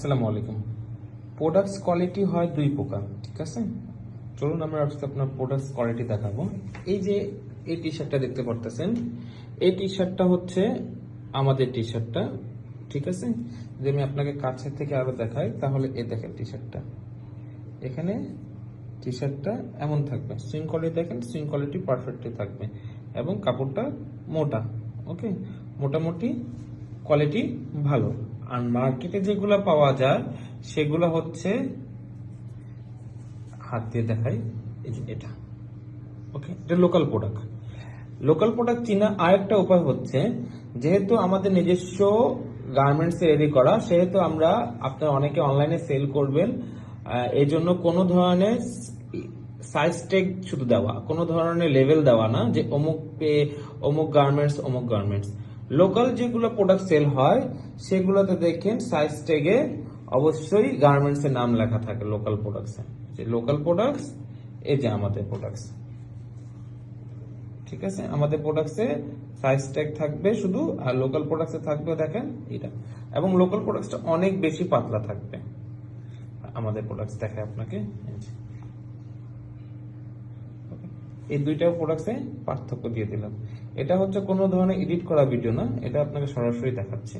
আসসালামু আলাইকুম। Products quality হয় দুই প্রকার, ঠিক আছে? চলুন আমরা আজকে আপনার প্রোডাক্টস কোয়ালিটি দেখাবো। এই যে এই টি শার্টটা দেখতে পারতেছেন, এই টি শার্টটা হচ্ছে আমাদের টি শার্টটা, ঠিক আছে? যদি আমি আপনাকে কাছে থেকে আরো দেখাই তাহলে এই দেখেন টি শার্টটা, এখানে টি শার্টটা এমন থাকবে, সুইং কোয়ালিটি দেখেন, সুইং কোয়ালিটি পারফেক্টলি থাকবে এবং কাপড়টা মোটা, ওকে, মোটামুটি কোয়ালিটি ভালো। আর মার্কেটে যেগুলো পাওয়া যায় সেগুলো হচ্ছে, হাত দিয়ে দেখাই, এই যে এটা, ওকে, এটা লোকাল প্রোডাক্ট। লোকাল প্রোডাক্ট চিনা আরেকটা উপায় হচ্ছে, যেহেতু আমাদের নিজস্ব গার্মেন্টস রেডি করা, সেহেতু আমরা, আপনারা অনেকে অনলাইনে সেল করবেন, এই জন্য কোনো ধরনের সাইজ ট্যাগ শুধু দেওয়া, কোনো ধরনের লেভেল দেওয়া না যে অমুক অমুক গার্মেন্টস অমুক গার্মেন্টস। লোকাল যেগুলো প্রোডাক্ট সেল হয় সেগুলোতে দেখেন সাইজ ট্যাগে অবশ্যই গার্মেন্টস এর নাম লেখা থাকে লোকাল প্রোডাক্টস, যে লোকাল প্রোডাক্টস, এই যে আমাদের প্রোডাক্টস, ঠিক আছে? আমাদের প্রোডাক্টসে সাইজ ট্যাগ থাকবে শুধু, আর লোকাল প্রোডাক্টসে থাকবে দেখেন এটা, এবং লোকাল প্রোডাক্টসটা অনেক বেশি পাতলা থাকবে। আমাদের প্রোডাক্টস দেখায় আপনাকে, এই দুইটা প্রোডাক্টসে পার্থক্য দিয়ে দিলাম। এটা হচ্ছে কোনো ধরনের এডিট করা ভিডিও না, এটা আপনাকে সরাসরি দেখাচ্ছে।